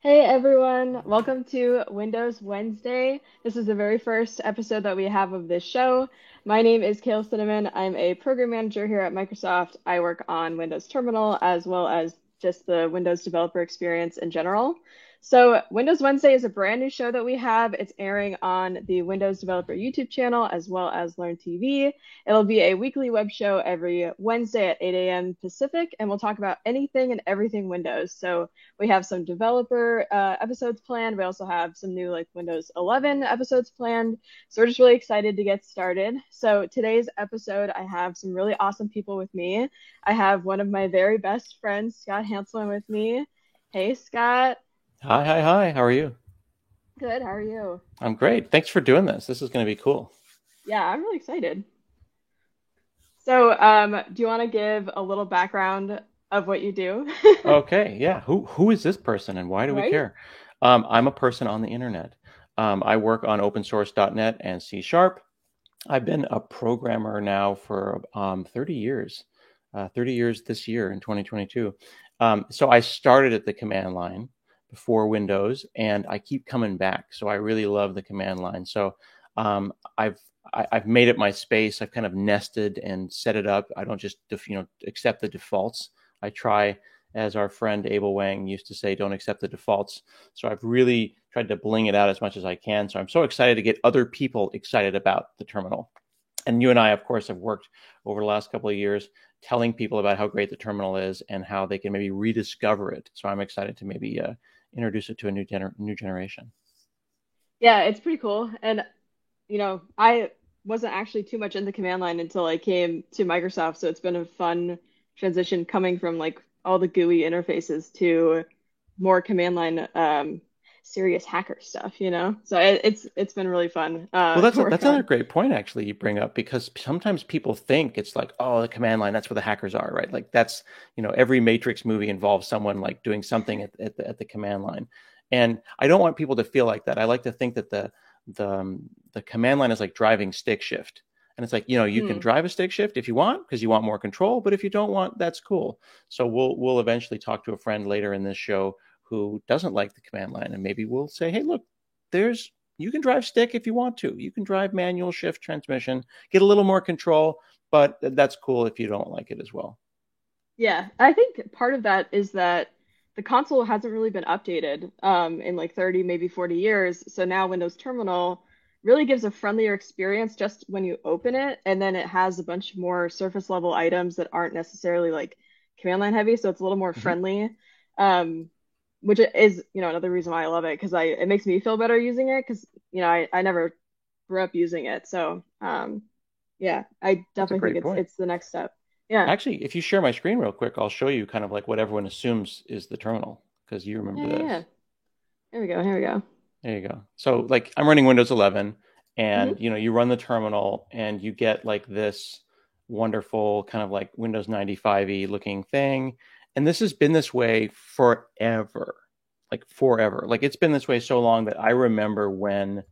Hey everyone, welcome to Windows Wednesday. This is the very first episode that we have of this show. My name is Kale Cinnamon. I'm a program manager here at Microsoft. I work on Windows Terminal as well as just the Windows developer experience in general. So Windows Wednesday is a brand new show that we have. It's airing on the Windows Developer YouTube channel as well as Learn TV. It'll be a weekly web show every Wednesday at 8 a.m. Pacific, and we'll talk about anything and everything Windows. So we have some developer episodes planned. We also have some new like Windows 11 episodes planned. So we're just really excited to get started. So today's episode, I have some really awesome people with me. I have one of my very best friends, Scott Hanselman, with me. Hey, Scott. Hi, hi, hi. How are you? Good. How are you? I'm great. Thanks for doing this. This is going to be cool. Yeah, I'm really excited. So, do you want to give a little background of what you do? Okay, yeah. Who is this person and why do we Right? care? I'm a person on the internet. I work on opensource.net and C Sharp. I've been a programmer now for 30 years, 30 years this year in 2022. So I started at the command line before Windows, and I keep coming back. So I really love the command line. So um, I've I've made it my space. I've kind of nested and set it up. I don't just accept the defaults. I try, as our friend Abel Wang used to say, don't accept the defaults. So I've really tried to bling it out as much as I can. So I'm so excited to get other people excited about the terminal. And you and I, of course, have worked over the last couple of years telling people about how great the terminal is and how they can maybe rediscover it. So I'm excited to maybe introduce it to a new generation. Yeah, it's pretty cool. And I wasn't actually too much in the command line until I came to Microsoft, so it's been a fun transition coming from like all the GUI interfaces to more command line serious hacker stuff, you know? So it's been really fun Well, to work that's another on. great point actually you bring up, because sometimes people think it's like, oh, the command line, that's where the hackers are, right? Like that's, every Matrix movie involves someone like doing something at the command line. And I don't want people to feel like that. I like to think that the command line is like driving stick shift. And it's like, you can Hmm. drive a stick shift if you want because you want more control, but if you don't want, that's cool. So we'll eventually talk to a friend later in this show who doesn't like the command line, and maybe we'll say, hey, look, there's you can drive stick if you want to. You can drive manual shift transmission, get a little more control, but that's cool if you don't like it as well. Yeah, I think part of that is that the console hasn't really been updated in like 30, maybe 40 years. So now Windows Terminal really gives a friendlier experience just when you open it, and then it has a bunch more surface level items that aren't necessarily like command line heavy, so it's a little more Mm-hmm. friendly. Um, which is, another reason why I love it because I it makes me feel better using it because, I never grew up using it. So, yeah, I That's a definitely think great point. it's the next step. Yeah. Actually, if you share my screen real quick, I'll show you kind of like what everyone assumes is the terminal because you Yeah, remember yeah, yeah. this. Here we go. Here we go. There you go. So like I'm running Windows 11, and Hmm. you run the terminal and you get like this wonderful kind of like Windows 95y looking thing. And this has been this way forever. Like forever. Like it's been this way so long that I remember when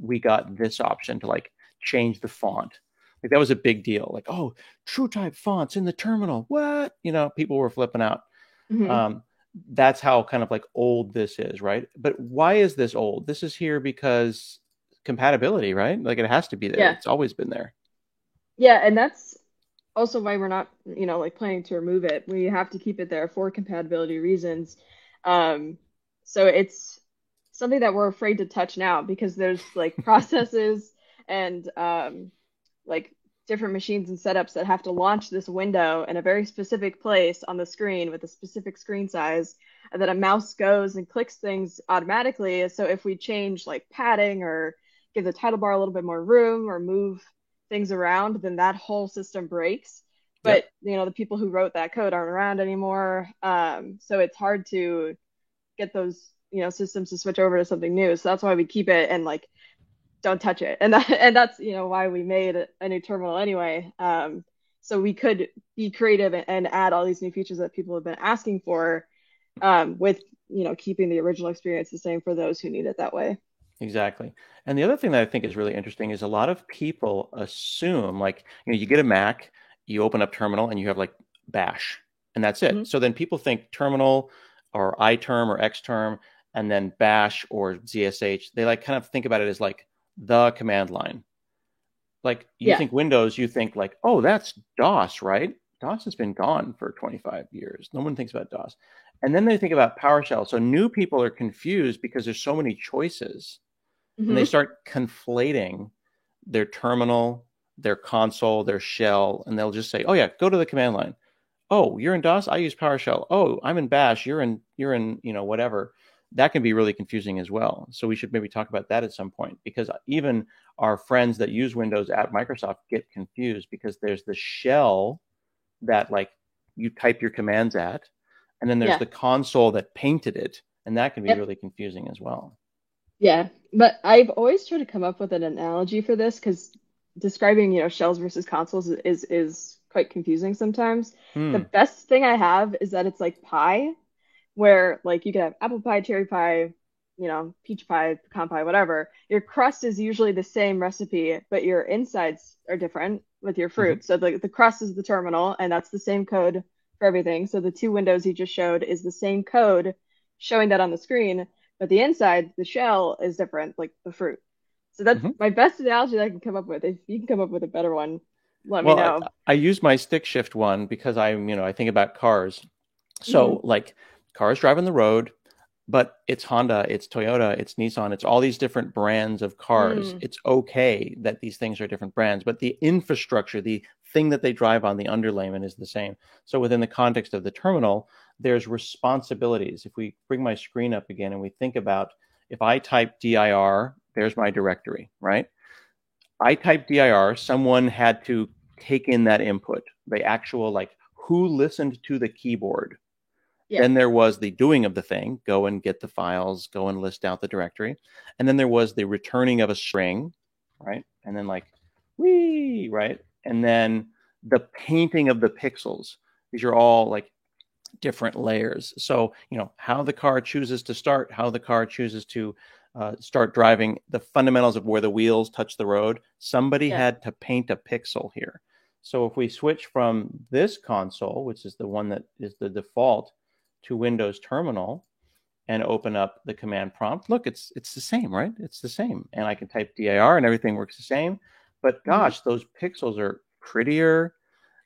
we got this option to like change the font. Like that was a big deal. Like, oh, TrueType fonts in the terminal. What? People were flipping out. Hmm. Um, that's how kind of like old this is, right? But why is this old? This is here because compatibility, right? Like it has to be there. Yeah. It's always been there. Yeah, and that's also why we're not, like planning to remove it. We have to keep it there for compatibility reasons. Um, so it's something that we're afraid to touch now because there's like processes and like different machines and setups that have to launch this window in a very specific place on the screen with a specific screen size, and then a mouse goes and clicks things automatically. So if we change like padding or give the title bar a little bit more room or move things around, then that whole system breaks. But Yep, the people who wrote that code aren't around anymore, so it's hard to get those systems to switch over to something new. So that's why we keep it and like don't touch it. And that's why we made a new terminal anyway. So we could be creative and add all these new features that people have been asking for, with keeping the original experience the same for those who need it that way. exactly. And the other thing that I think is really interesting is a lot of people assume like, you get a Mac, you open up terminal and you have like bash and that's it. Hmm. So then people think terminal or iTerm or xterm and then bash or ZSH. They like kind of think about it as like the command line. Like you Yeah. think Windows, you think like, oh, that's DOS, right? DOS has been gone for 25 years. No one thinks about DOS. And then they think about PowerShell. So new people are confused because there's so many choices, and they Hmm. start conflating their terminal, their console, their shell, and they'll just say, "Oh yeah, go to the command line." Oh, you're in DOS? I use PowerShell. Oh, I'm in Bash. You're in whatever. That can be really confusing as well. So we should maybe talk about that at some point, because even our friends that use Windows at Microsoft get confused because there's the shell that like you type your commands at, and then there's Yeah. the console that painted it, and that can be Yep. really confusing as well. Yeah, but I've always tried to come up with an analogy for this because describing, shells versus consoles is quite confusing sometimes. The Hmm. best thing I have is that it's like pie, where like you can have apple pie, cherry pie, peach pie, pecan pie, whatever. Your crust is usually the same recipe, but your insides are different with your Mm-hmm. fruit. So the crust is the terminal, and that's the same code for everything. So the two windows you just showed is the same code showing that on the screen, but the inside, the shell is different, like the fruit. So that's Mm-hmm. my best analogy that I can come up with. If you can come up with a better one, let me Well, know. I use my stick shift one because I think about cars. Hmm. So like cars drive on the road, but it's Honda, it's Toyota, it's Nissan, it's all these different brands of cars. Mm. It's okay that these things are different brands, but the infrastructure, the thing that they drive on, the underlayment is the same. So within the context of the terminal, there's responsibilities. If we bring my screen up again and we think about, if I type dir, there's my directory, right? I typed dir, someone had to take in that input, the actual like who listened to the keyboard. Yeah. Then there was the doing of the thing, go and get the files, go and list out the directory. And then there was the returning of a string, right? And then like, wee, right? And then the painting of the pixels. These are all like different layers. So, how the car chooses to start, how the car chooses to start driving, the fundamentals of where the wheels touch the road. Somebody Yeah. had to paint a pixel here. So if we switch from this console, which is the one that is the default, to Windows Terminal and open up the command prompt, look, it's the same, right? It's the same. And I can type dir and everything works the same. But gosh, those pixels are prettier.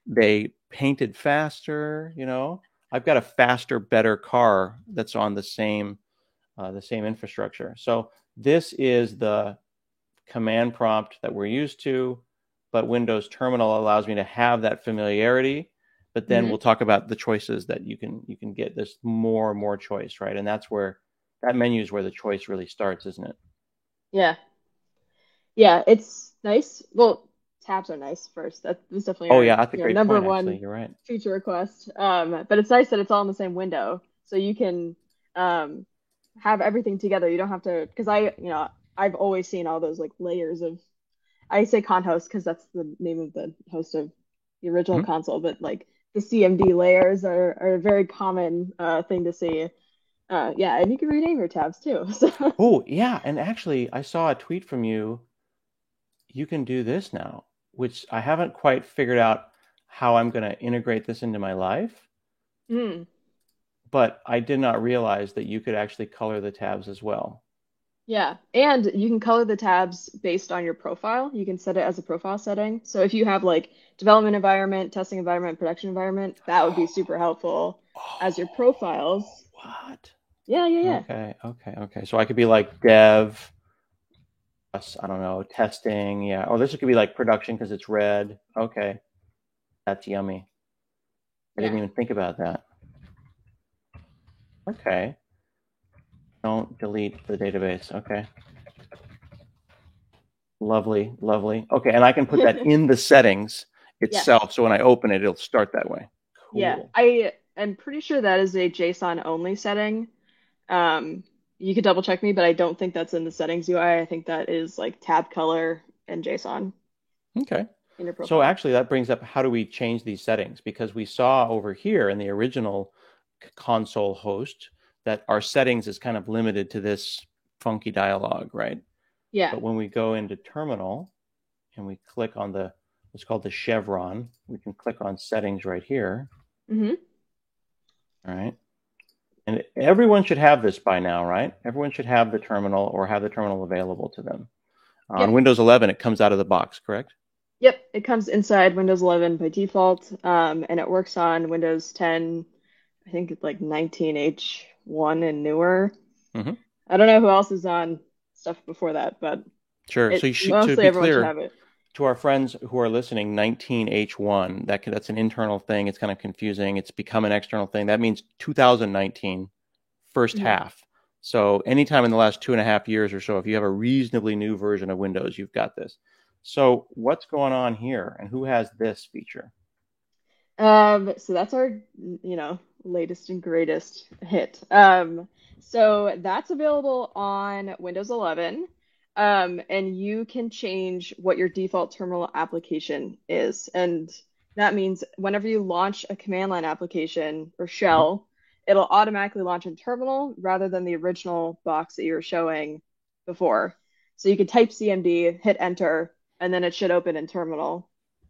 They painted faster, I've got a faster, better car that's on the same infrastructure. So this is the command prompt that we're used to, but Windows Terminal allows me to have that familiarity. But then we'll talk about the choices that you can get. There's more and more choice, right? And that's where that menu is where the choice really starts, isn't it? Yeah. Yeah. It's nice. Well, tabs are nice first. That was definitely Oh our, yeah, that's a great number point. Actually, one you're right. feature request. But it's nice that it's all in the same window, so you can um have everything together. You don't have to, because I've always seen all those like layers of, I say con host because that's the name of the host of the original Mm-hmm. console, but like the CMD layers are a very common thing to see. Yeah, and you can rename your tabs too. So Oh yeah, and actually, I saw a tweet from you. You can do this now, which I haven't quite figured out how I'm going to integrate this into my life. mm, But I did not realize that you could actually color the tabs as well. yeah, and you can color the tabs based on your profile. You can set it as a profile setting. So if you have like development environment, testing environment, production environment, that would be super helpful as your Oh, profiles. what? Yeah, yeah, yeah. Okay. So I could be like dev, I don't know, testing. Yeah. Or this could be like production because it's red. Okay. That's yummy. I didn't Yeah. even think about that. Okay. Don't delete the database. Okay. Lovely, lovely. Okay. And I can put that in the settings Yes. itself. So when I open it, it'll start that way. Yeah. Cool. I am pretty sure that is a JSON only setting. Um, you could double check me, but I don't think that's in the settings UI. I think that is like tab color and JSON Okay. in your So profile. actually, that brings up how do we change these settings? Because we saw over here in the original console host that our settings is kind of limited to this funky dialog, right? Yeah. But when we go into terminal and we click on what's called the chevron, we can click on settings right here. Hmm. All right. And everyone should have this by now, right? Everyone should have the terminal or have the terminal available to them. On Yep. Windows 11, it comes out of the box, correct? Yep. It comes inside Windows 11 by default, and it works on Windows 10. I think it's like 19H1 and newer. Mm-hmm. I don't know who else is on stuff before that, but Sure. So to mostly be everyone should clear, have it. to our friends who are listening, 19H1, that's an internal thing. It's kind of confusing. It's become an external thing. That means 2019, first Mhm. half. So anytime in the last 2.5 years or so, if you have a reasonably new version of Windows, you've got this. So what's going on here and who has this feature? So that's our, latest and greatest hit. So that's available on Windows 11. And you can change what your default terminal application is. And that means whenever you launch a command line application or Mhm. shell, it'll automatically launch in terminal rather than the original box that you were showing before. So you could type CMD, hit enter, and then it should open in terminal,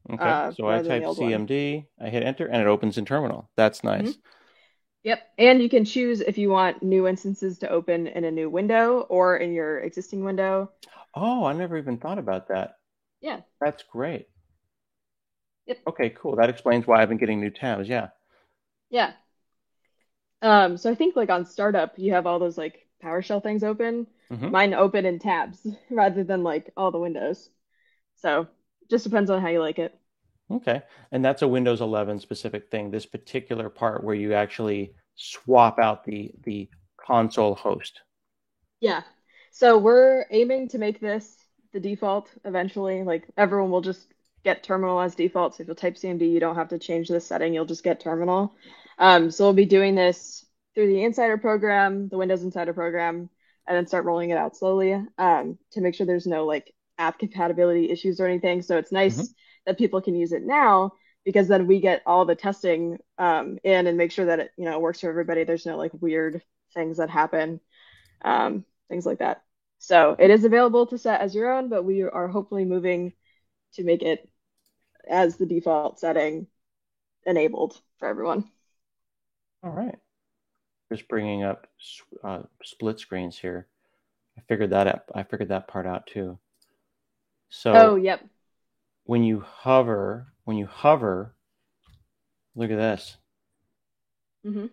Okay. So I rather than the type old one. CMD, I hit enter, and it opens in terminal. That's Hmm. nice. Yep. And you can choose if you want new instances to open in a new window or in your existing window. Oh, I never even thought about that. Yeah. That's great. Yep. Okay, cool. That explains why I've been getting new tabs. Yeah. Yeah. So I think like on startup, you have all those like PowerShell things open. Hmm. Mine open in tabs rather than like all the windows. So just depends on how you like it. Okay. And that's a Windows 11 specific thing, this particular part where you actually swap out the console host. Yeah. So we're aiming to make this the default eventually. Like everyone will just get terminal as default. So if you'll type CMD, you don't have to change this setting. You'll just get terminal. So we'll be doing this through the Insider program, the Windows Insider program, and then start rolling it out slowly to make sure there's no like app compatibility issues or anything. So it's Hmm. nice that people can use it now because then we get all the testing in and make sure that it works for everybody. There's no like weird things that happen, things like that. So it is available to set as your own, but we are hopefully moving to make it as the default setting enabled for everyone. All right. Just bringing up split screens here. I figured that out. I figured that part out too. Oh, So yep. when you hover, look at this. Hmm.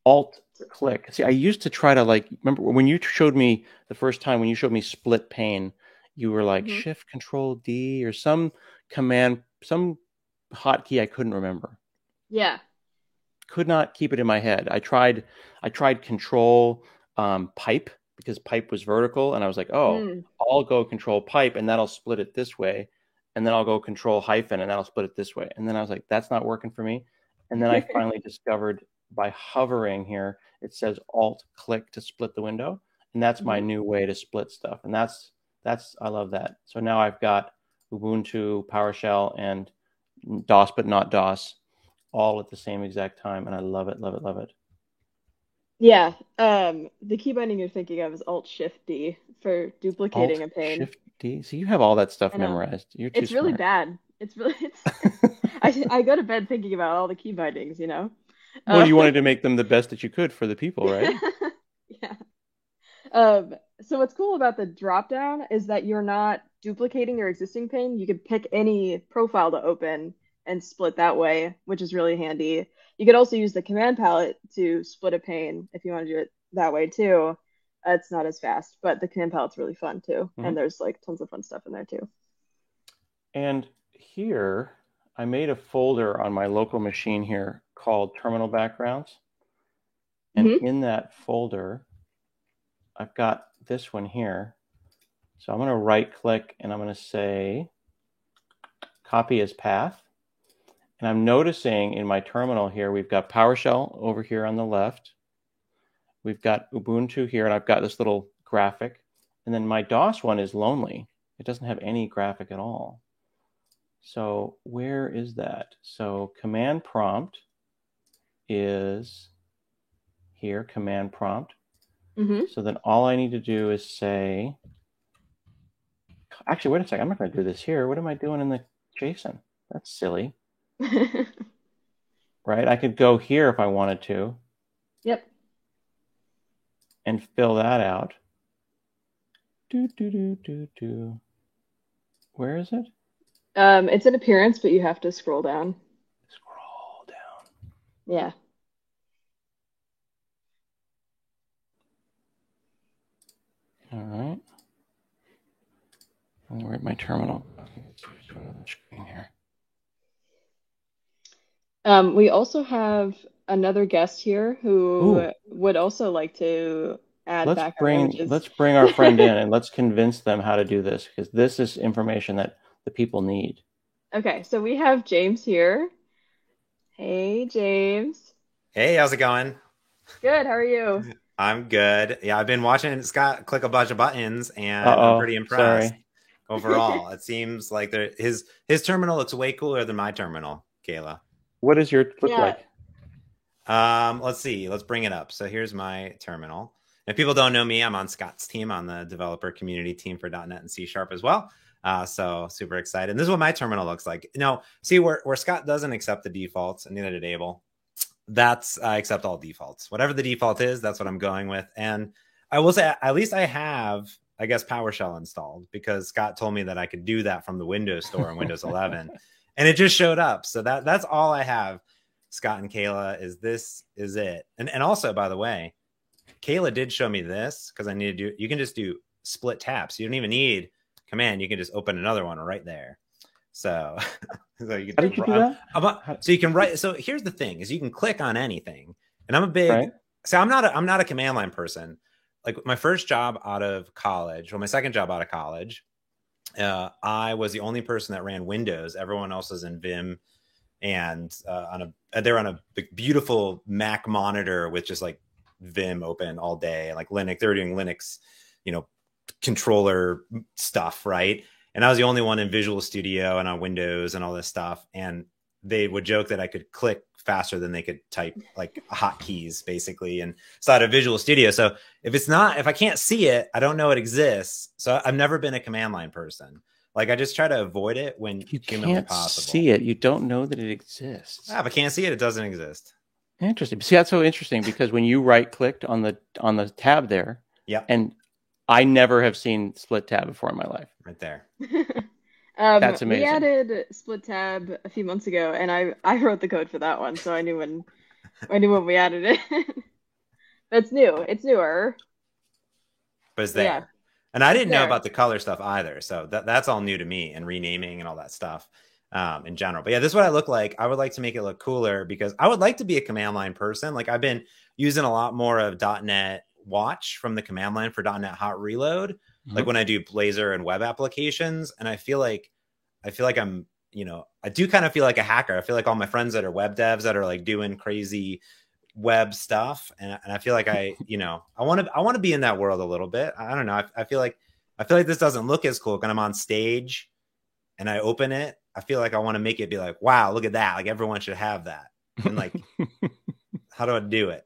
Alt click. See, I used to try to like remember when you showed me the first time when you showed me split pane, you were like Hmm. Shift Control D or some command, some hotkey I couldn't remember. Yeah. Could not keep it in my head. I tried Control pipe because pipe was vertical, and I was like, oh, Mm. I'll go Control pipe, and that'll split it this way, and then I'll go Control hyphen, and that'll split it this way. And then I was like, that's not working for me. And then I finally discovered by hovering here, it says Alt click to split the window, and that's my Hmm. new way to split stuff. And that's I love that. So now I've got Ubuntu, PowerShell, and DOS, but not DOS all at the same exact time, and I love it, love it, love it. Yeah. The key binding you're thinking of is Alt Shift D for duplicating Alt a pane. Shift D. So you have all that stuff I know. memorized. You're too It's really smart. bad. It's really it's I go to bed thinking about all the key bindings, you know? Well, Uh, you wanted to make them the best that you could for the people, right? yeah. Um, so what's cool about the drop down is that you're not duplicating your existing pane. You could pick any profile to open and split that way, which is really handy. You could also use the command palette to split a pane if you want to do it that way too. It's not as fast, but the command palette's really fun too. Hmm. And there's like tons of fun stuff in there too. And here, I made a folder on my local machine here called Terminal Backgrounds. And Hmm. in that folder, I've got this one here. So I'm going to right click and I'm going to say copy as path. And I'm noticing in my terminal here, we've got PowerShell over here on the left. We've got Ubuntu here, and I've got this little graphic. And then my DOS one is lonely. It doesn't have any graphic at all. So where is that? So command prompt is here, command prompt. Hmm. So then all I need to do is say, actually, wait a second. I'm not going to do this here. What am I doing in the JSON? That's silly, right? I could go here if I wanted to Yep. and fill that out. Do, do, do, do, do. Where is it? It's an appearance, but you have to scroll down. Scroll down. Yeah. All right. We're at my terminal. Here. We also have another guest here Ooh, who would also like to add let's background bring images. let's bring our friend in and let's convince them how to do this because this is information that the people need. Okay, so we have James here. Hey, James. Hey, how's it going? Good, how are you? I'm good. Yeah, I've been watching Scott click a bunch of buttons, and I'm Uh-oh, pretty impressed sorry. overall. It seems like his terminal looks way cooler than my terminal, Kayla. What does your look Yeah. like? Let's see. Let's bring it up. So here's my terminal. If people don't know me, I'm on Scott's team on the developer community team for .NET and C# as well. So super excited. And this is what my terminal looks like. No, see where Scott doesn't accept the defaults, and neither did Abel. I accept all defaults. Whatever the default is, that's what I'm going with. And I will say, at least I have, I guess, PowerShell installed because Scott told me that I could do that from the Windows Store in Windows 11, and it just showed up. So that's all I have. Scott and Kayla, this is it. And also, by the way, Kayla did show me this because I need to do. You can just do split taps. You don't even need command. You can just open another one right there. So, so you How did you do that? so you can write. So here's the thing: is you can click on anything. And I'm a big. Right. So I'm not a command line person. Like my first job out of college, well, my second job out of college, I was the only person that ran Windows. Everyone else was in Vim, and they're on a beautiful Mac monitor with just like Vim open all day, and like Linux. They were doing Linux, controller stuff, right? And I was the only one in Visual Studio and on Windows and all this stuff. And they would joke that I could click faster than they could type like hotkeys, basically, inside of Visual Studio. So if I can't see it, I don't know it exists. So I've never been a command line person. Like I just try to avoid it when You humanly can't possible. see it. You don't know that it exists. If I can't see it, it doesn't exist. Interesting. See, that's so interesting because when you right clicked on the tab there, Yeah, and I never have seen split tab before in my life. right there. That's amazing. We added split tab a few months ago, and I wrote the code for that one, so I knew when we added it. That's new. It's newer. But it's there. Yeah. And I didn't know There. about the color stuff either. So that's all new to me, and renaming and all that stuff in general. But yeah, this is what I look like. I would like to make it look cooler because I would like to be a command line person. Like I've been using a lot more of .NET Watch from the command line for .NET Hot Reload. Like when I do Blazor and web applications, and I feel like I'm, I do kind of feel like a hacker. I feel like all my friends that are web devs that are like doing crazy web stuff, and I feel like I want to be in that world a little bit. I don't know. I feel like this doesn't look as cool when I'm on stage and I open it. I feel like I want to make it be like, wow, look at that. Like everyone should have that. And like, how do I do it?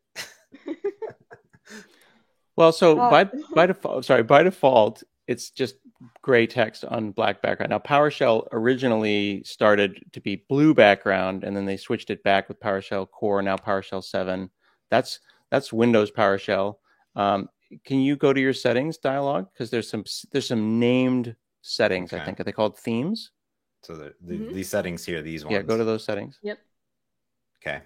Well, so by default, it's just gray text on black background. Now, PowerShell originally started to be blue background, and then they switched it back with PowerShell Core. Now PowerShell 7. That's Windows PowerShell. Can you go to your settings dialog, because there's some named settings. Okay. I think are they called themes? So these settings here, these ones. Yeah, go to those settings. Yep. Okay.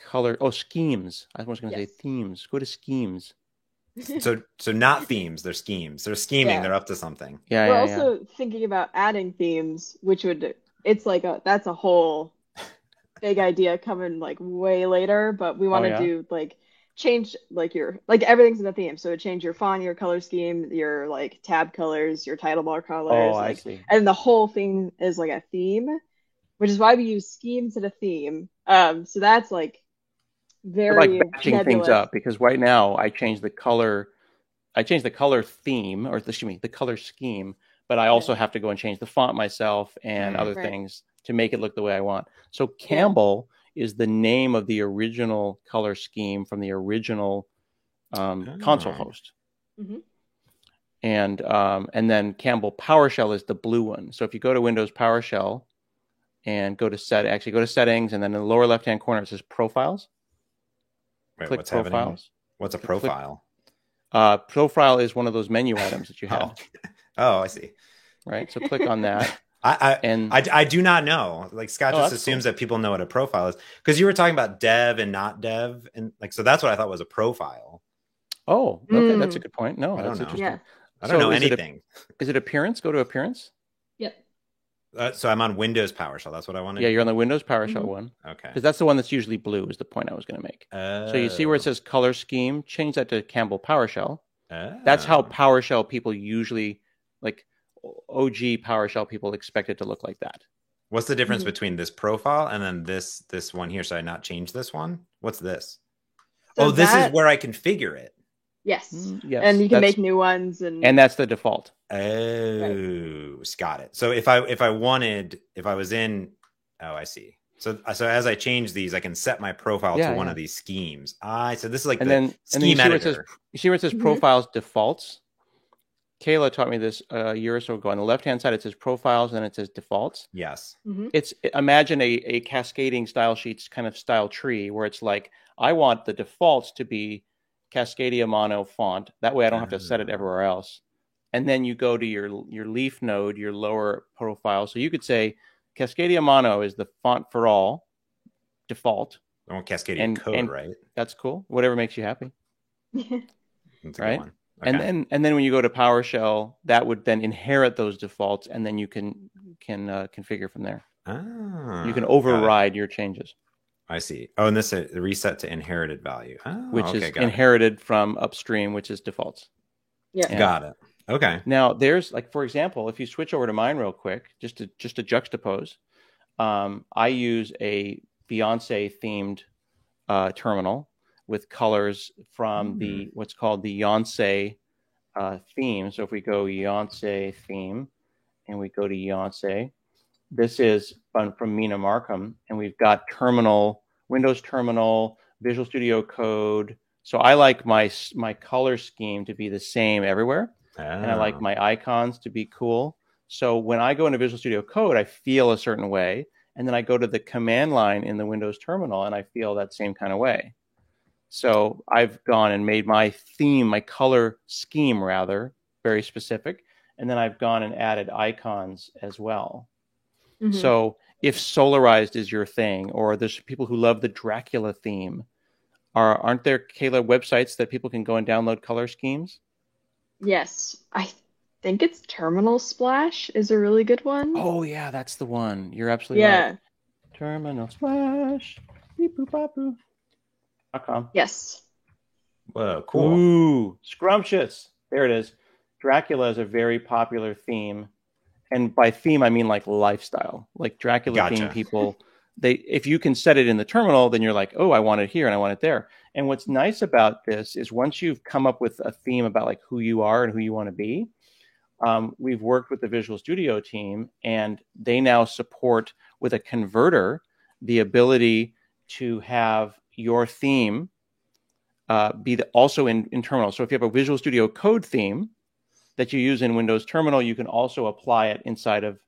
Color. Oh, schemes. I was going to say themes. Go to schemes. So not themes, they're schemes. They're scheming. Yeah. They're up to something. Yeah. We're also thinking about adding themes, that's a whole big idea coming like way later. But we want to do like change like everything's in a theme. So change your font, your color scheme, your like tab colors, your title bar colors. Oh, I see. And the whole thing is like a theme, which is why we use schemes and a theme. So that's like very like batching things up, because right now I changed the color theme, or the color scheme, but I also have to go and change the font myself and other things to make it look the way I want. So Campbell is the name of the original color scheme from the original console host. Mm-hmm. And then Campbell PowerShell is the blue one. So if you go to Windows PowerShell and go to settings, and then in the lower left-hand corner it says profiles. Wait, click what's profiles. Happening? What's a profile? Profile is one of those menu items that you have. Oh, I see. Right. So click on that. I do not know. Like Scott just assumes that people know what a profile is, because you were talking about dev and not dev, and like so that's what I thought was a profile. Oh, okay, that's a good point. No, I that's don't know. interesting. Yeah. I don't know anything. Is it appearance? Go to appearance. Yep. So I'm on Windows PowerShell. That's what I want to do. Yeah, you're on the Windows PowerShell one. Okay. Because that's the one that's usually blue, is the point I was going to make. So you see where it says color scheme, change that to Campbell PowerShell. That's how PowerShell people usually, like OG PowerShell people, expect it to look like that. What's the difference between this profile and then this one here? Should I not change this one? What's this? So this is where I configure it. Yes. Yes. And you can make new ones, and that's the default. Oh, got it. So if I was in, I see. So as I change these, I can set my profile to one of these schemes. So this is like scheme editor. You see where it says profiles defaults? Kayla taught me this a year or so ago. On the left-hand side, it says profiles, and then it says defaults. Yes. It's imagine a cascading style sheets kind of style tree, where it's like, I want the defaults to be Cascadia Mono font. That way I don't have to set it everywhere else. And then you go to your leaf node, your lower profile. So you could say Cascadia Mono is the font for all default. I want Cascadia code, right? That's cool. Whatever makes you happy. That's a right? good one. Okay. And then when you go to PowerShell, that would then inherit those defaults, and then you can configure from there. You can override your changes. I see. Oh, and this is reset to inherited value, which is inherited from upstream, which is defaults. Yeah, got it. Okay. Now there's, like, for example, if you switch over to mine real quick, just to juxtapose, I use a Beyonce themed terminal with colors from the what's called the Beyonce theme. So if we go Beyonce theme and we go to Beyonce, this is from Mina Markham, and we've got Windows Terminal, Visual Studio Code. So I like my color scheme to be the same everywhere, and I like my icons to be cool. So when I go into Visual Studio Code, I feel a certain way, and then I go to the command line in the Windows Terminal, and I feel that same kind of way. So I've gone and made my theme, my color scheme rather, very specific, and then I've gone and added icons as well. Mm-hmm. So if Solarized is your thing, or there's people who love the Dracula theme, aren't there, Kayla, websites that people can go and download color schemes? Yes, I think it's Terminal Splash is a really good one. Oh yeah, that's the one. You're absolutely right. Terminal Splash. Beep, boop, bop, boop. .com. Yes. Whoa, cool. Ooh, scrumptious. There it is. Dracula is a very popular theme. And by theme, I mean like lifestyle. Like Dracula theme people, if you can set it in the terminal, then you're like, oh, I want it here and I want it there. And what's nice about this is once you've come up with a theme about like who you are and who you want to be, we've worked with the Visual Studio team, and they now support with a converter the ability to have your theme be also in terminal. So if you have a Visual Studio Code theme that you use in Windows Terminal, you can also apply it inside of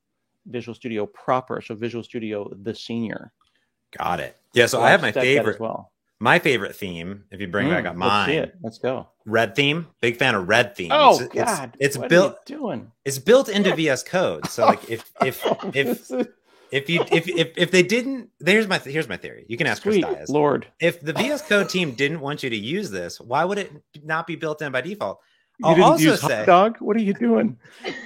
Visual Studio proper. So Visual Studio the Senior. Got it. Yeah. So I have my favorite as well. My favorite theme, if you bring back up mine, let's go. Red theme. Big fan of red theme. Oh God, it's what built. Are you doing? It's built into VS Code. So like if they didn't, here's my theory. You can ask Chris Dias. Lord, if the VS Code team didn't want you to use this, why would it not be built in by default? You didn't use Hot Dog? What are you doing?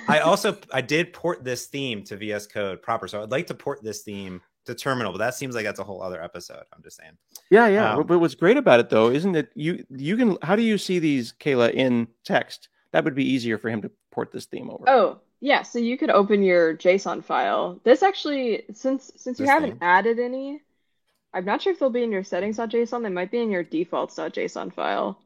I did port this theme to VS Code proper, so I'd like to port this theme to Terminal, but that seems like that's a whole other episode. I'm just saying. Yeah. But what's great about it though, isn't it? You can. How do you see these, Kayla, in text? That would be easier for him to port this theme over. Oh, yeah. So you could open your JSON file. This actually, since you haven't added any, I'm not sure if they'll be in your settings.json. They might be in your defaults.json file.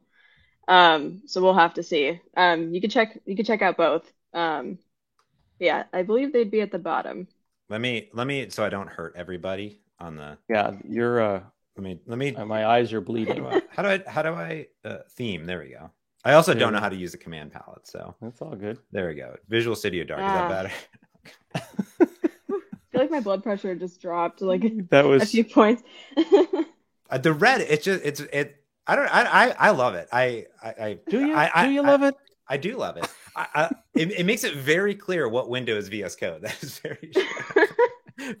So we'll have to see. You can check out both. Yeah, I believe they'd be at the bottom. Let me so I don't hurt everybody on the. Yeah, you're let me my eyes are bleeding. How do I theme? There we go. I also don't know how to use a command palette, so that's all good. There we go. Visual Studio Dark. Is that better? I feel like my blood pressure just dropped like a few points. The red, I love it. Do you love it? I do love it. It makes it very clear what window is VS Code. That is very sure.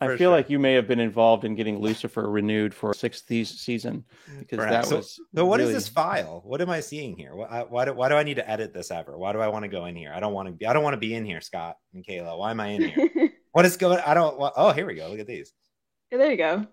I feel like you may have been involved in getting Lucifer renewed for a 6th season, because that was. So what is this file? What am I seeing here? Why do I need to edit this ever? Why do I want to go in here? I don't want to be in here, Scott and Kayla. Why am I in here? What is going? Oh, here we go. Look at these. Yeah, there you go.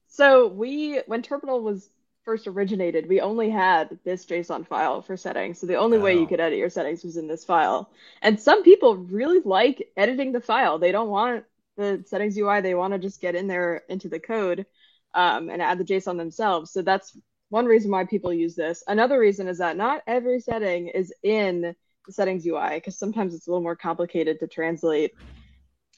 So when Terminal was first originated, we only had this JSON file for settings. So the only way you could edit your settings was in this file. And some people really like editing the file. They don't want the settings UI. They want to just get in there into the code and add the JSON themselves. So that's one reason why people use this. Another reason is that not every setting is in the settings UI, because sometimes it's a little more complicated to translate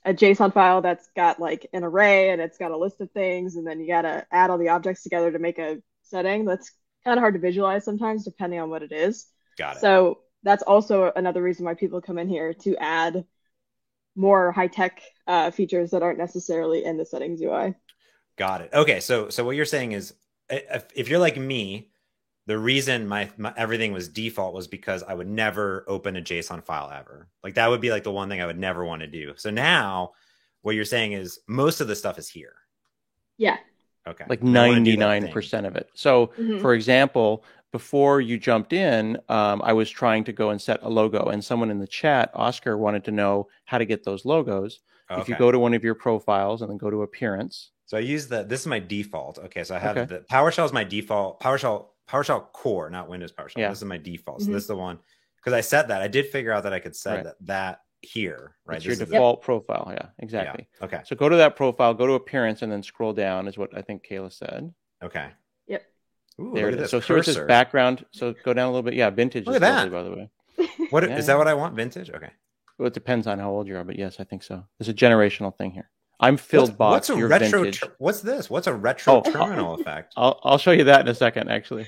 a JSON file that's got like an array and it's got a list of things, and then you got to add all the objects together to make a setting. That's kind of hard to visualize sometimes depending on what it is. Got it. So that's also another reason why people come in here, to add more high-tech features that aren't necessarily in the settings UI. Got it. Okay, so what you're saying is, if you're like me, the reason my everything was default was because I would never open a JSON file ever. Like that would be like the one thing I would never want to do. So now what you're saying is most of the stuff is here. Yeah. Okay. Like 99% of it. So for example, before you jumped in, I was trying to go and set a logo, and someone in the chat, Oscar, wanted to know how to get those logos. Okay. If you go to one of your profiles and then go to appearance. So I use this is my default. Okay. So I have the PowerShell is my default. PowerShell core, not Windows PowerShell. Yeah. This is my default. So this is the one, because I set that. I did figure out that I could set that here, right? It's your This is default profile. Yeah, exactly. Yeah. Okay. So go to that profile, go to appearance, and then scroll down is what I think Kayla said. Okay. Yep. Ooh, There look it at is. this So here it says cursor. background. So go down a little bit. Yeah, vintage Look is at lovely, that. by the way. What Yeah, is that? What I want? Vintage? Okay. Well, it depends on how old you are, but yes, I think so. There's a generational thing here. I'm filled box. What's a You're retro? vintage. What's this? What's a retro Oh. terminal effect? I'll show you that in a second. Actually,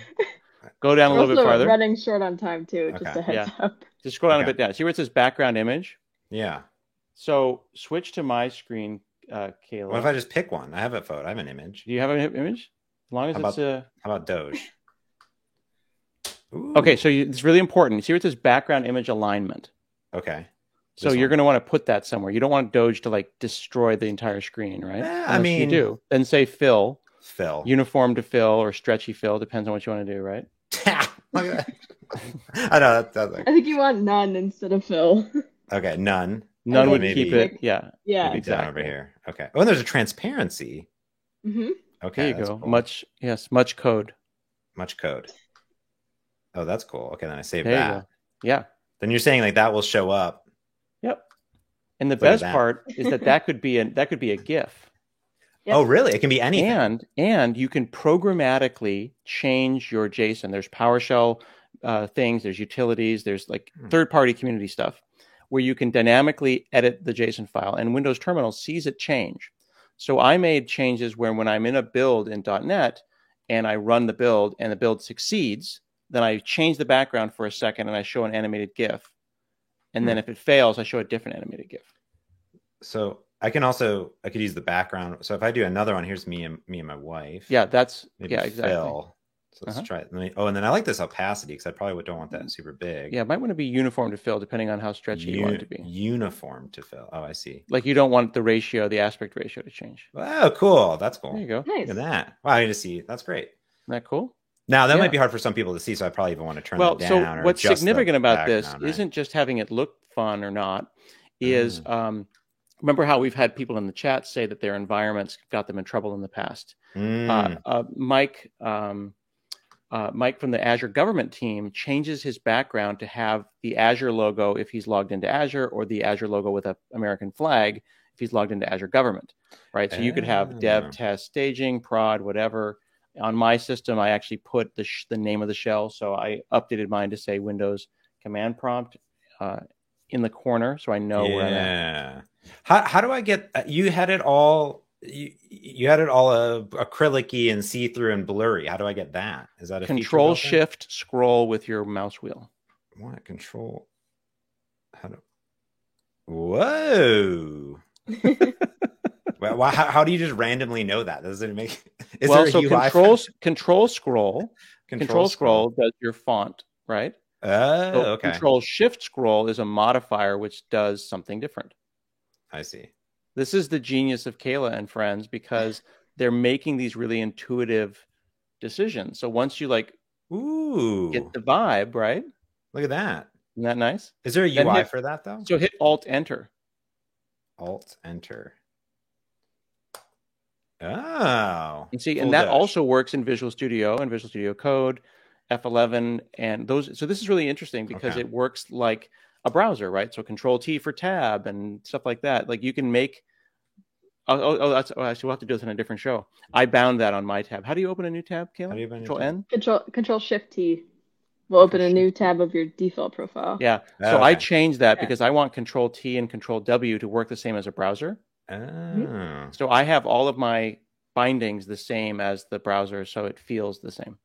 go down a We're little bit also farther. running short on time too. Just Okay. a heads up. Just scroll down Okay. a bit down. See where it says background image? Yeah. So switch to my screen, Kayla. What if I just pick one? I have a photo. I have an image. Do you have an image? As long as How it's a. How about Doge? Ooh. Okay, so it's really important. See where it says background image alignment. Okay. So This you're one. going to want to put that somewhere. You don't want Doge to like destroy the entire screen, right? I Unless mean- you do. Then say fill, Phil. uniform to fill, or stretchy fill. Depends on what you want to do, right? Look at that. I know that's I think you want none instead of Phil. okay. None. None Okay, would maybe- keep it. Yeah. Yeah. Maybe down over Exactly. here. Okay. Oh, and there's a transparency. hmm Okay. There you that's go. cool. Much code. Much code. Oh, that's cool. Okay, then I save There you that. go. Yeah. Then you're saying like that will show up. Yep. And the Look at best that. part is that could be a GIF. Yep. Oh, really? It can be anything. And you can programmatically change your JSON. There's PowerShell things, there's utilities, there's like third-party community stuff where you can dynamically edit the JSON file, and Windows Terminal sees it change. So I made changes where when I'm in a build in .NET and I run the build and the build succeeds, then I change the background for a second and I show an animated GIF. And then if it fails, I show a different animated GIF. So I could use the background. So if I do another one, here's me and my wife. Yeah, Maybe exactly. Phil. So let's try it. And then I like this opacity because I probably don't want that super big. Yeah, it might want to be uniform to fill depending on how stretchy you want it to be. Uniform to fill. Oh, I see. Like you don't want the aspect ratio to change. Oh, cool. That's cool. There you go. Nice. Look at that. Wow, I need to see. That's great. Isn't that cool? Now that Yeah. might be hard for some people to see, so I probably even want to turn Well, that so down. Or what's adjust the significant about this background, right? isn't just having it look fun or not. Is remember how we've had people in the chat say that their environments got them in trouble in the past. Mike from the Azure government team changes his background to have the Azure logo if he's logged into Azure, or the Azure logo with an American flag if he's logged into Azure government, right? So you could have dev, test, staging, prod, whatever. On my system, I actually put the name of the shell. So I updated mine to say Windows command prompt in the corner, so I know where I'm at. How do I get? You had it all. You had it all acrylic-y and see-through and blurry. How do I get that? Is that a Control feature Shift scroll with your mouse wheel? What control? Whoa! Well, how do you just randomly know that? Does it make? Is there a UI control scroll does your font, right? Oh, So okay. Control Shift scroll is a modifier which does something different. I see. This is the genius of Kayla and friends, because they're making these really intuitive decisions. So once you get the vibe, right? Look at that. Isn't that nice? Is there a Then UI for that though? So hit Alt Enter. Alt Enter. Oh. And see, Full and that dash. also works in Visual Studio and Visual Studio Code, F11, and those. So this is really interesting because Okay. it works like a browser, right? So Control T for tab and stuff like that. Like you can make. Actually, we'll have to do this in a different show. I bound that on my tab. How do you open a new tab, Kayla? How do you open a new Control tab? N. Control Shift T will open a new tab of your default profile. Yeah. Oh, So I okay. changed that Yeah. because I want Control T and Control W to work the same as a browser. Oh. So I have all of my bindings the same as the browser, so it feels the same.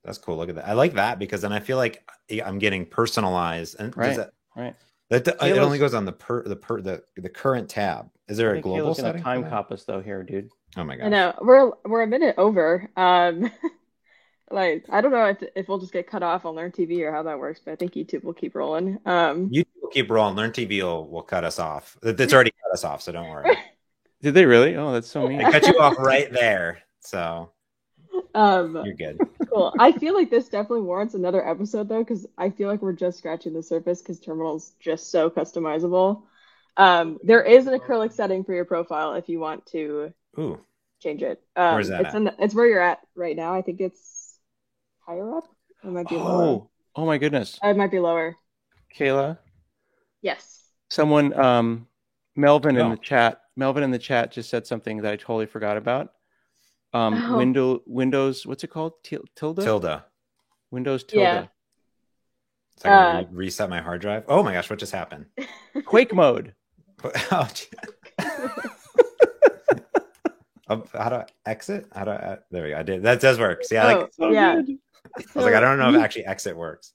That's cool. Look at that. I like that because then I feel like I'm getting personalized. And Right. does Right. it Kayla's- only goes on the current tab. Is there I a think global Kayla's gonna setting? time for that? compass though here, dude. Oh my I god. know we're a minute over. Like I don't know if we'll just get cut off on Learn TV or how that works, but I think YouTube will keep rolling. YouTube will keep rolling. Learn TV will cut us off. It's already cut us off, so don't worry. Did they really? Oh, that's so mean. They cut you off right there. So you're good. Cool. I feel like this definitely warrants another episode though, because I feel like we're just scratching the surface because Terminal's just so customizable. There is an acrylic setting for your profile if you want to Ooh. change it. Where's that it's where you're at right now. I think it's higher up. It might be lower. Oh my goodness. It might be lower. Kayla, Yes. Someone, Melvin in Oh, the chat. Melvin in the chat just said something that I totally forgot about. Oh, Windows. What's it called? Tilde. tilde. Windows yeah. tilde. So I can reset my hard drive. Oh my gosh, what just happened? Quake mode. Oh, how do I exit? How do I? There we go. I did. That does work. See, Oh, So yeah. good. I was like, I don't know if actually exit works.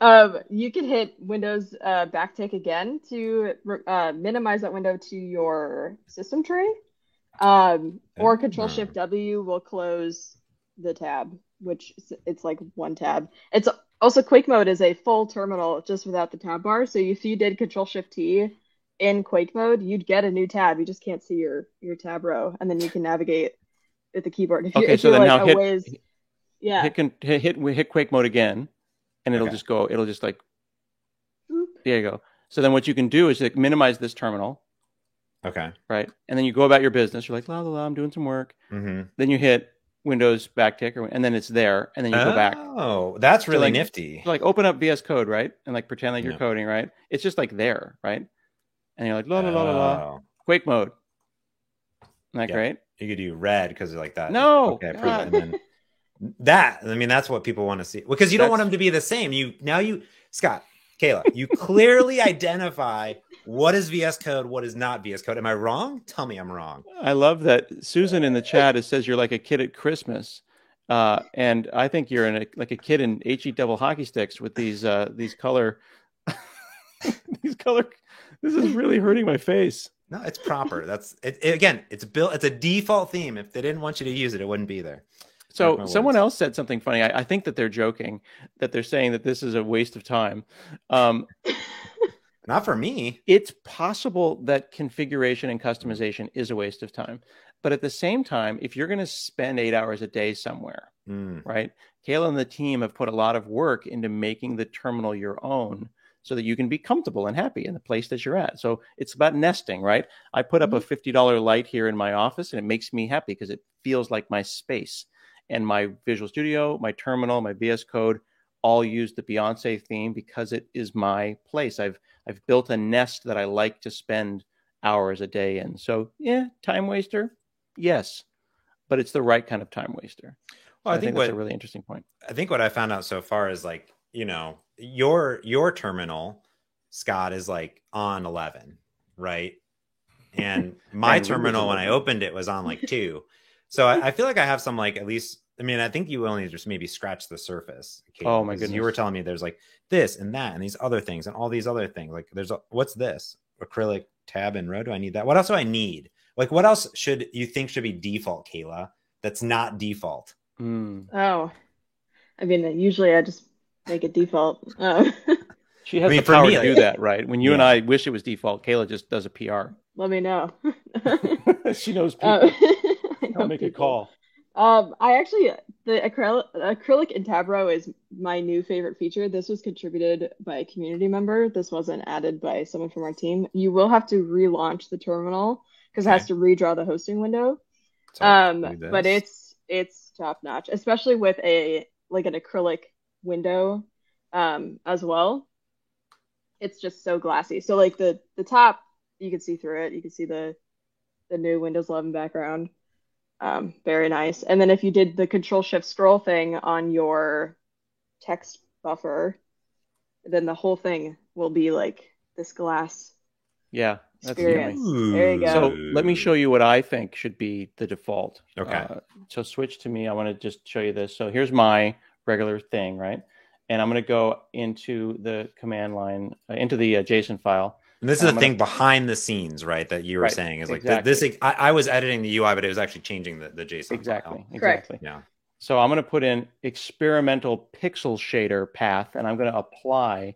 You can hit Windows backtick again to minimize that window to your system tray. Or Control Shift W will close the tab, which it's like one tab. It's also Quake mode is a full terminal just without the tab bar. So if you did Control Shift T in Quake mode, you'd get a new tab. You just can't see your tab row, and then you can navigate with the keyboard. Okay, If so you're then like now a ways, yeah. hit Quake mode again, and it'll just go. It'll just like. Oop. There you go. So then what you can do is like minimize this terminal. Okay. Right. And then you go about your business. You're like, la, la, la, I'm doing some work. Mm-hmm. Then you hit Windows backtick, and then it's there. And then you go back. Oh, that's really nifty. So like open up VS Code, right? And like pretend like you're coding, right? It's just like there, right? And you're like, la, la, la, la, la. Quake mode. Isn't that great? You could do red because like that. No. Okay, prove it. And then that's what people want to see. Because you don't want them to be the same. Scott, Kayla, you clearly identify what is VS Code, what is not VS Code. Am I wrong? Tell me I'm wrong. I love that Susan in the chat says you're like a kid at Christmas. And I think you're like a kid in HE double hockey sticks with these color these color. This is really hurting my face. No, it's proper. That's it. Again, it's built. It's a default theme. If they didn't want you to use it, it wouldn't be there. So someone else said something funny. I think that they're joking, that they're saying that this is a waste of time. Not for me. It's possible that configuration and customization is a waste of time. But at the same time, if you're going to spend 8 hours a day somewhere, right? Kayla and the team have put a lot of work into making the terminal your own so that you can be comfortable and happy in the place that you're at. So it's about nesting, right? I put up a $50 light here in my office, and it makes me happy because it feels like my space. And my Visual Studio, my terminal, my VS Code all use the Beyonce theme because it is my place. I've built a nest that I like to spend hours a day in. So yeah, time waster, yes, but it's the right kind of time waster. Well, I think that's a really interesting point. I think what I found out so far is like, your terminal, Scott, is like on 11, right? And my terminal, when I opened it, was on like 2. So I feel like I have some like, at least, I mean, I think you only just maybe scratch the surface. Oh my goodness. You were telling me there's like this and that and these other things and all these other things. Like what's this? Acrylic tab and row. Do I need that? What else do I need? Like what else should you think should be default, Kayla? That's not default. Oh, I mean, usually I just make it default. She has the power to do that, right? When you and I wish it was default, Kayla just does a PR. Let me know. She knows people. I'll make a call. The acrylic in tab row is my new favorite feature. This was contributed by a community member. This wasn't added by someone from our team. You will have to relaunch the terminal because it has to redraw the hosting window. But it's top notch, especially with an acrylic window as well. It's just so glassy. So like the top, you can see through it. You can see the new Windows 11 background. Very nice. And then if you did the Control Shift scroll thing on your text buffer, then the whole thing will be like this glass. Yeah, that's experience. Nice. There you go. So let me show you what I think should be the default. Okay. So switch to me. I want to just show you this. So here's my regular thing, right? And I'm going to go into the command line, into the JSON file. And this is the thing behind the scenes, right? That you were saying is like this. I was editing the UI, but it was actually changing the JSON. Exactly. File. Exactly. Yeah. So I'm going to put in experimental pixel shader path, and I'm going to apply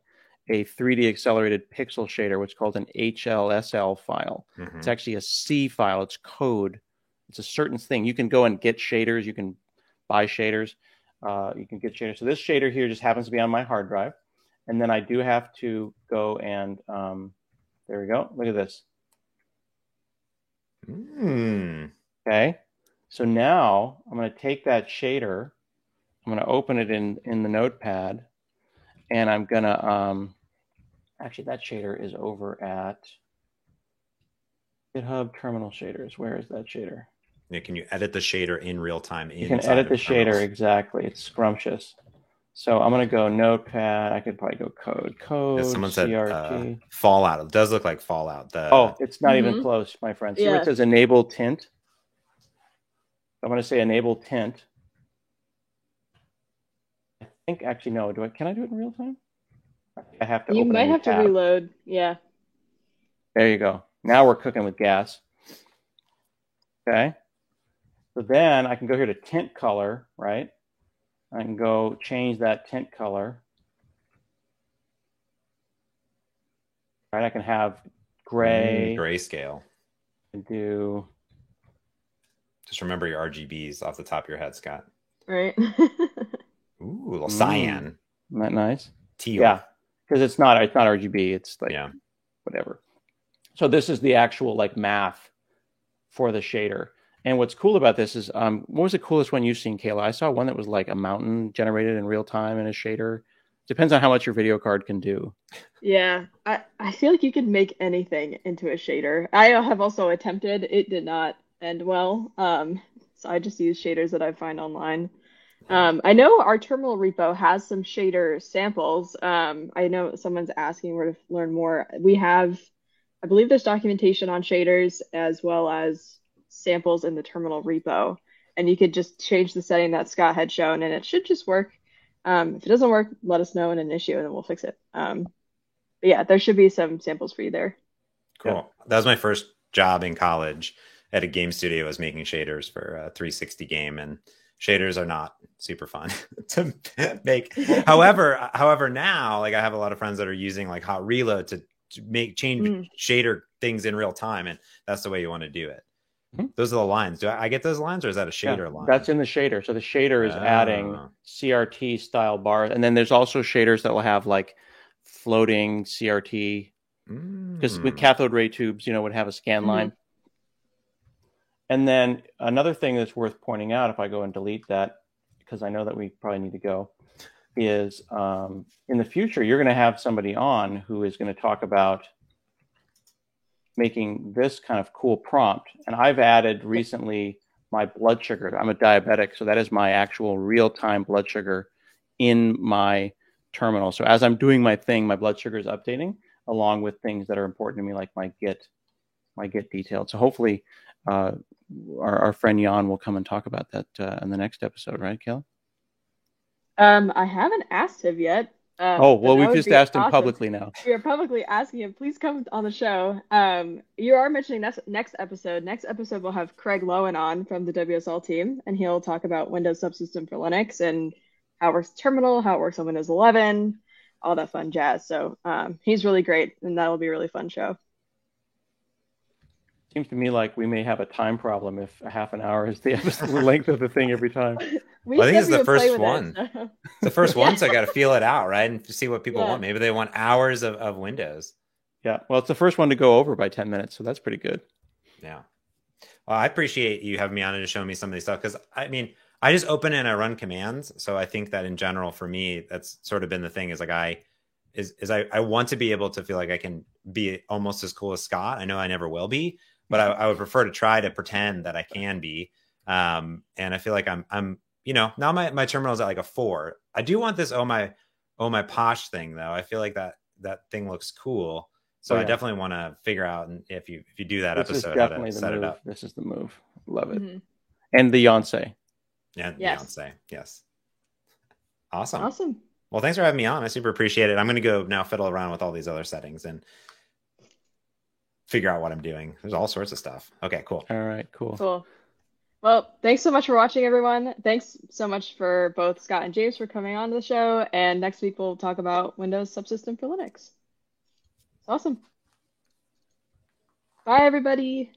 a 3D accelerated pixel shader, which is called an HLSL file. Mm-hmm. It's actually a C file. It's code. It's a certain thing. You can go and get shaders. You can buy shaders. You can get shaders. So this shader here just happens to be on my hard drive. And then I do have to go and, there we go. Look at this. Okay. So now I'm going to take that shader. I'm going to open it in the notepad. And I'm going to Actually, that shader is over at GitHub terminal shaders. Where is that shader? Yeah, can you edit the shader in real time? You can edit the shader, exactly. It's scrumptious. So I'm going to go Notepad. I could probably go code. Someone said CRT. Fallout. It does look like Fallout. It's not even close, my friend. See what it says enable tint? I'm going to say enable tint. I think actually, no. Can I do it in real time? I have to. You might have to reload. Yeah. There you go. Now we're cooking with gas. Okay. So then I can go here to tint color, right? I can go change that tint color. Right, I can have gray. Grayscale. And do. Just remember your RGBs off the top of your head, Scott. Right. Ooh, a little cyan. Isn't that nice? Teal. Yeah, because it's not RGB. It's like whatever. So this is the actual like math for the shader. And what's cool about this is, what was the coolest one you've seen, Kayla? I saw one that was like a mountain generated in real time in a shader. Depends on how much your video card can do. Yeah, I feel like you can make anything into a shader. I have also attempted. It did not end well. So I just use shaders that I find online. I know our terminal repo has some shader samples. I know someone's asking where to learn more. We have, I believe there's documentation on shaders as well as samples in the terminal repo, and you could just change the setting that Scott had shown and it should just work. If it doesn't work, let us know in an issue and then we'll fix it. But yeah, there should be some samples for you there. Cool. Yeah. That was my first job in college at a game studio. I was making shaders for a 360 game, and shaders are not super fun to make. However, now like I have a lot of friends that are using like Hot Reload to change shader things in real time, and that's the way you want to do it. Those are the lines. Do I get those lines, or is that a shader line? That's in the shader. So the shader is adding CRT style bars, and then there's also shaders that will have like floating CRT, because with cathode ray tubes, would have a scan line. And then another thing that's worth pointing out, if I go and delete that, because I know that we probably need to go, is in the future you're going to have somebody on who is going to talk about making this kind of cool prompt. And I've added recently my blood sugar. I'm a diabetic, so that is my actual real-time blood sugar in my terminal. So as I'm doing my thing, my blood sugar is updating along with things that are important to me, like my Git detailed. So hopefully our friend Jan will come and talk about that in the next episode, right, Kayla? I haven't asked him yet. We've just asked him publicly now. We are publicly asking him, please come on the show. You are mentioning next episode. Next episode, we'll have Craig Lowen on from the WSL team, and he'll talk about Windows Subsystem for Linux and how it works terminal, how it works on Windows 11, all that fun jazz. So he's really great, and that'll be a really fun show. Seems to me like we may have a time problem if a half an hour is the length of the thing every time. I think it's the first one. It's the first one, so I got to feel it out, right? And see what people want. Maybe they want hours of Windows. Yeah, well, it's the first one to go over by 10 minutes, so that's pretty good. Yeah. Well, I appreciate you having me on and to show me some of these stuff, because, I mean, I just open and I run commands. So I think that in general, for me, that's sort of been the thing, is like I want to be able to feel like I can be almost as cool as Scott. I know I never will be, but I would prefer to try to pretend that I can be. And I feel like I'm now my terminal is at like a 4. I do want this oh my posh thing though. I feel like that thing looks cool. So I definitely want to figure out, and if you do that episode, how to set it up. This is the move. Love it. And the Beyonce. Yeah, yes. Beyonce. Yes. Awesome. Well, thanks for having me on. I super appreciate it. I'm going to go now fiddle around with all these other settings and figure out what I'm doing. There's all sorts of stuff. Okay, cool. All right, cool. Well, thanks so much for watching, everyone. Thanks so much for both Scott and James for coming on the show. And next week, we'll talk about Windows Subsystem for Linux. Awesome. Bye, everybody.